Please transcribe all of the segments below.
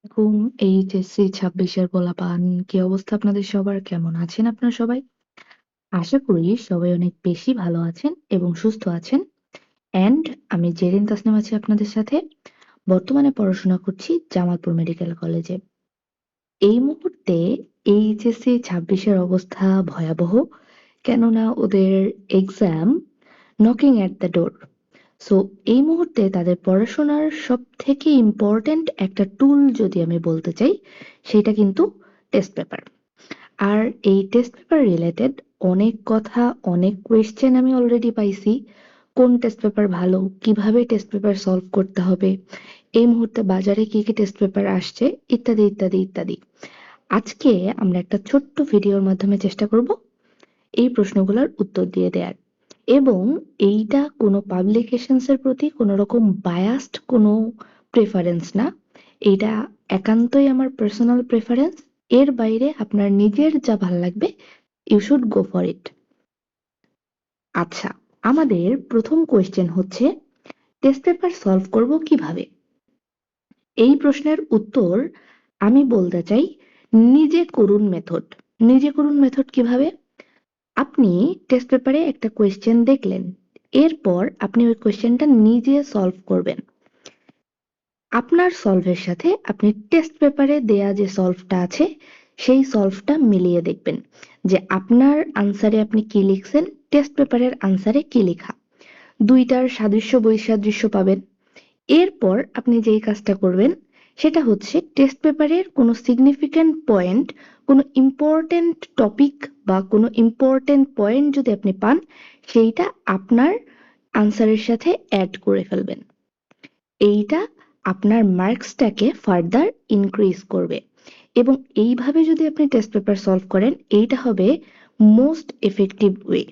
আসসালামাইকুম। এইচএসসি 26-এর পোলাপান, কি অবস্থা আপনাদের সবার? কেমন আছেন আপনারা সবাই? আশা করি সবাই অনেক বেশি ভালো আছেন এবং সুস্থ আছেন। অ্যান্ড আমি জেরিন তাসনিম আছি আপনাদের সাথে। বর্তমানে পড়াশোনা করছি জামালপুর মেডিকেল কলেজে। এই মুহূর্তে এইচএসসি 26-এর অবস্থা ভয়াবহ, কেননা ওদের exam knocking at the door. So এই মুহূর্তে তাদের পড়াশোনার সবথেকে ইম্পোর্টেন্ট একটা টুল যদি আমি বলতে চাই, সেটা কিন্তু টেস্ট পেপার। আর এই টেস্ট পেপার রিলেটেড অনেক কথা, অনেক কোয়েশ্চেন আমি অলরেডি পাইছি। কোন টেস্ট পেপার ভালো, কিভাবে টেস্ট পেপার সলভ করতে হবে, এই মুহূর্তে বাজারে কি কি টেস্ট পেপার আসছে, ইত্যাদি ইত্যাদি ইত্যাদি। আজকে আমরা একটা ছোট্ট ভিডিওর মাধ্যমে চেষ্টা করব এই প্রশ্নগুলোর উত্তর দিয়ে দেয়ার। এবং এইটা কোনো পাবলিকেশনসের প্রতি কোনো রকম বায়াসড কোনো প্রেফারেন্স না। এইটা একান্তই আমার পার্সোনাল প্রেফারেন্স। এর বাইরে আপনার নিজের যা ভাল লাগবে, you should go for it. আচ্ছা, আমাদের প্রথম কোয়েশ্চেন হচ্ছে, টেস্ট পেপার সলভ করব কিভাবে? এই প্রশ্নের উত্তর আমি বলতে চাই, নিজে করুন মেথড। নিজে করুন মেথড কিভাবে? আপনি টেস্ট পেপারে একটা কোয়েশ্চেন দেখলেন, এরপর আপনি ওই কোয়েশ্চেনটা নিজে সলভ করবেন। আপনার সলভের সাথে আপনি টেস্ট পেপারে দেয়া যে সলভটা আছে সেই সলভটা মিলিয়ে দেখবেন যে আপনার আনসারে আপনি কি লিখছেন, টেস্ট পেপারের আনসারে কি লেখা। দুইটার সাদৃশ্য বৈসাদৃশ্য পাবেন। এরপর আপনি যেই কাজটা করবেন সেটা হচ্ছে, টেস্ট পেপারের কোনো সিগনিফিক্যান্ট পয়েন্ট, কোনো ইম্পর্টেন্ট টপিক বা কোনো ইম্পর্টেন্ট পয়েন্ট যদি আপনি পান, সেইটা আপনার আনসারের সাথে অ্যাড করে ফেলবেন। এইটা আপনার মার্কসটাকে ফার্দার ইনক্রিজ করবে। এবং এইভাবে যদি আপনি টেস্ট পেপার সলভ করেন, এইটা হবে মোস্ট এফেক্টিভ ওয়ে।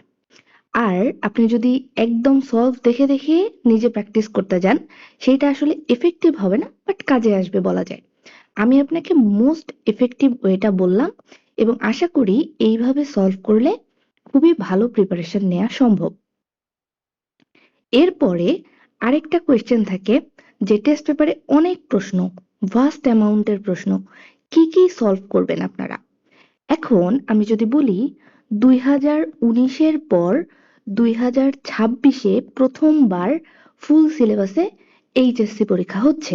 আর আপনি যদি একদম সলভ দেখে দেখে নিজে প্র্যাকটিস করতে যান, সেইটা আসলে এফেক্টিভ হবে না, বাট কাজে আসবে বলা যায়। আমি আপনাকে মোস্ট এফেক্টিভ ওয়েটা বললাম, এবং আশা করি এইভাবে সলভ করলে খুবই ভালো প্রিপারেশন নেওয়া সম্ভব। এরপরে আরেকটা কোয়েশ্চেন থাকে, যে টেস্ট পেপারে অনেক প্রশ্ন, ভাস্ট অ্যামাউন্টের প্রশ্ন, কি কি সলভ করবেন আপনারা? এখন আমি যদি বলি, 2019-এর পর 2026-এ প্রথমবার ফুল সিলেবাসে এইচএসসি পরীক্ষা হচ্ছে।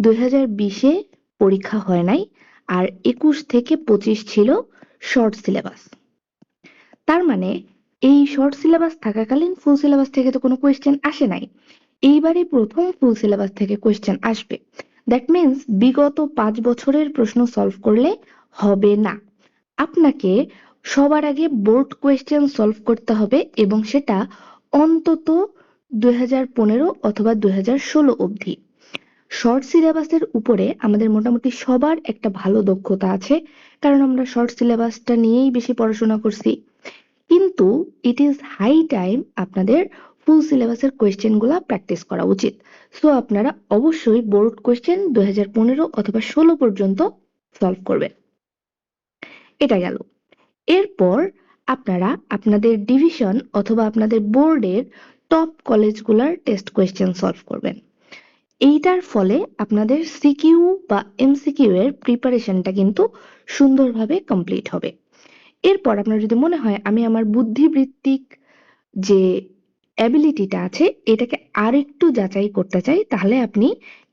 2020-এ পরীক্ষা হয় নাই, আর 21 থেকে 25 ছিল শর্ট সিলেবাস। তার মানে এই শর্ট সিলেবাস থাকাকালীন ফুল সিলেবাস থেকে তো কোনো কোয়েশ্চেন আসে নাই। এইবারই প্রথম ফুল সিলেবাস থেকে কোয়েশ্চেন আসবে। দ্যাট মিন্স বিগত 5 বছরের প্রশ্ন সলভ করলে হবে না। আপনাকে সবার আগে বোর্ড কোয়েশ্চেন সলভ করতে হবে, এবং সেটা অন্তত 2015 অথবা 2016 অবধি। শর্ট সিলেবাসের উপরে আমাদের মোটামুটি সবার একটা ভালো দক্ষতা আছে, কারণ আমরা শর্ট সিলেবাসটা নিয়েই বেশি পড়াশোনা করছি। কিন্তু ইট ইজ হাই টাইম আপনাদের ফুল সিলেবাসের কোয়েশ্চেন গুলা প্র্যাকটিস করা উচিত। সো আপনারা অবশ্যই বোর্ড কোয়েশ্চেন 2015 অথবা 16 পর্যন্ত সলভ করবেন। এটা গেল। এরপর আপনারা আপনাদের ডিভিশন অথবা আপনাদের বোর্ডের টপ কলেজগুলোর টেস্ট কোয়েশ্চেন সলভ করবেন। এইটার ফলে আপনাদের সিকিউ বা এমসিকিউ এর প্রিপারেশনটা কিন্তু সুন্দরভাবে কমপ্লিট হবে। এরপর আপনার যদি মনে হয় আমি আমার বুদ্ধিবৃত্তিক যে অ্যাবিলিটিটা আছে এটাকে আরেকটু যাচাই করতে চাই, তাহলে আপনি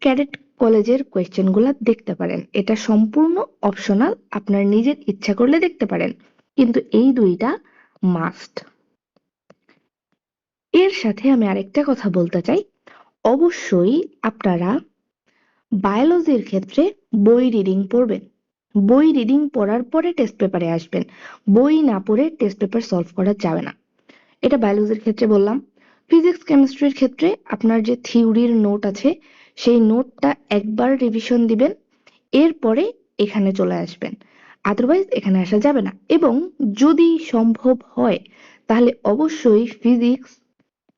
ক্যাডেট কলেজের কোয়েশ্চেনগুলো দেখতে পারেন। এটা সম্পূর্ণ অপশনাল, আপনার নিজের ইচ্ছা করলে দেখতে পারেন, কিন্তু এই দুইটা মাস্ট। এর সাথে আমি আরেকটা কথা বলতে চাই, অবশ্যই আপনারা বায়োলজির ক্ষেত্রে বই রিডিং পড়বেন। বই রিডিং পড়ার পরে টেস্ট পেপারে আসবেন। বই না পড়ে টেস্ট পেপার সলভ করা যাবে না। এটা বায়োলজির ক্ষেত্রে বললাম। ফিজিক্স কেমিস্ট্রির ক্ষেত্রে আপনার যে থিওরির নোট আছে সেই নোটটা একবার রিভিশন দিবেন, এরপরে এখানে চলে আসবেন। আদারওয়াইজ এখানে আসা যাবে না। এবং যদি সম্ভব হয় তাহলে অবশ্যই ফিজিক্স,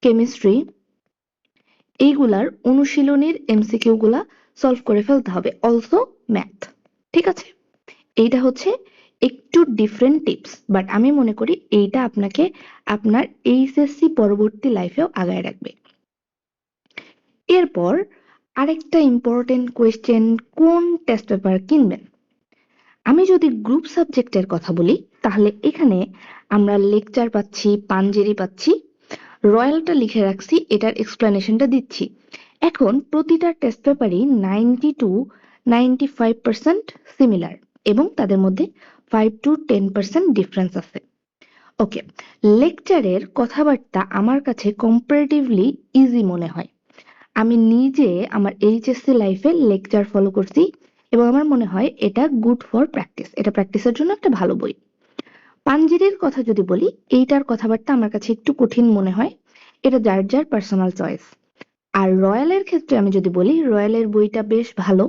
কেমিস্ট্রি এইগুলার অনুশীলনীর এমসিকিউ গুলা সলভ করে ফেলতে হবে, অলসো ম্যাথ। ঠিক আছে, এইটা হচ্ছে একটু ডিফারেন্ট টিপস, বাট আমি মনে করি এইটা আপনাকে আপনার এইচএসসি পরবর্তী লাইফেও আগায় রাখবে। এরপর আরেকটা ইম্পর্টেন্ট কোয়েশ্চেন, কোন টেস্ট পেপার কিনবেন? আমি যদি গ্রুপ সাবজেক্টের কথা বলি, তাহলে এখানে আমরা লেকচার পাচ্ছি, পাঞ্জেরি পাচ্ছি, রয়্যালটা লিখে রাখছি, এটার এক্সপ্লেনেশনটা দিচ্ছি। এখন প্রতিটা টেস্ট পেপারই 90 to 95% সিমিলার এবং তাদের মধ্যে 5 to 10% ডিফারেন্স আছে। ওকে, লেকচারের কথাবার্তা আমার কাছে কম্পারেটিভলি ইজি মনে হয়। আমি নিজে আমার এইচএসসি লাইফে লেকচার ফলো করছি এবং আমার মনে হয় এটা গুড ফর প্র্যাকটিস, এটা প্র্যাকটিসের জন্য একটা ভালো বই। পাঞ্জেরির কথা যদি বলি, এইটার কথাবার্তা আমার কাছে একটু কঠিন মনে হয়, এটা যার যার পার্সোনাল চয়েস। আর রয়্যালের ক্ষেত্রে আমি যদি বলি, রয়্যালের বইটা বেশ ভালো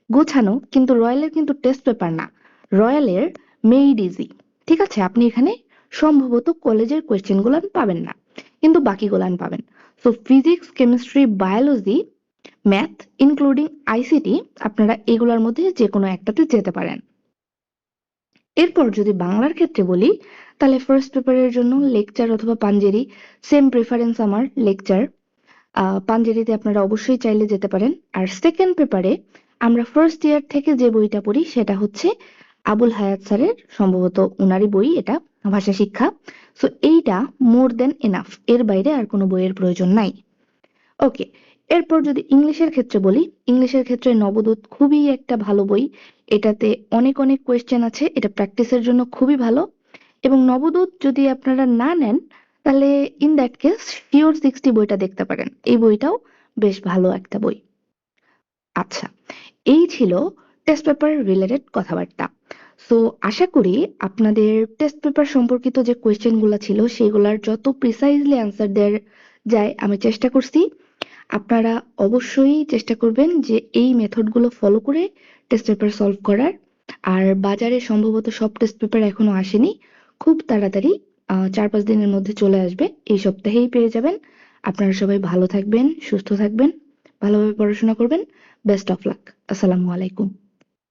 গোছানো, কিন্তু রয়্যালের কিন্তু টেস্ট পেপার না, রয়্যালের মেইড ইজি। ঠিক আছে, আপনি এখানে সম্ভবত কলেজের কোয়েশ্চেন গুলান পাবেন না, কিন্তু বাকি গুলান পাবেন। So physics, chemistry, biology, math including ICT, আপনারা এগুলোর মধ্যে যে কোনো একটাতে যেতে পারেন। এরপর যদি বাংলার ক্ষেত্রে বলি, তাহলে ফার্স্ট পেপারের জন্য লেকচার অথবা পাঞ্জেরি, সেম প্রেফারেন্স আমার লেকচার। পাঞ্জেরিতে আপনারা অবশ্যই চাইলে যেতে পারেন। আর সেকেন্ড পেপারে আমরা ফার্স্ট ইয়ার থেকে যে বইটা পড়ি সেটা হচ্ছে আবুল হায়াত স্যারের, সম্ভবত উনারই বই এটা, ভাষা শিক্ষা। সো এইটা মোর দেন এনাফ, এর বাইরে আর কোনো বইয়ের প্রয়োজন নাই। ওকে, এরপর যদি ইংলিশের ক্ষেত্রে বলি, ইংলিশের ক্ষেত্রে নবদূত খুবই একটা ভালো বই। এটাতে অনেক অনেক কোয়েশ্চেন আছে, এটা প্র্যাকটিসের জন্য খুবই ভালো। এবং নবদূত যদি আপনারা না নেন, তাহলে ইন দ্যাট কেস শিওর 60 বইটা দেখতে পারেন, এই বইটাও বেশ ভালো একটা বই। আচ্ছা, এই ছিল টেস্ট পেপার রিলেটেড কথাবার্তা। সো আশা করি আপনাদের টেস্ট পেপার সম্পর্কিত যে কোয়েশ্চেন গুলা ছিল সেগুলার যত প্রিসাইজলি অ্যান্সার দেওয়ার যায় আমি চেষ্টা করছি। আপনারা অবশ্যই চেষ্টা করবেন যে এই মেথডগুলো ফলো করে টেস্ট পেপার সলভ করার। আর বাজারে সম্ভবত সব টেস্ট পেপার এখনো আসেনি, খুব তাড়াতাড়ি 4-5 দিনের মধ্যে চলে আসবে, এই সপ্তাহেই পেয়ে যাবেন। আপনারা সবাই ভালো থাকবেন, সুস্থ থাকবেন, ভালোভাবে পড়াশোনা করবেন। Best of luck. আসসালামু আলাইকুম।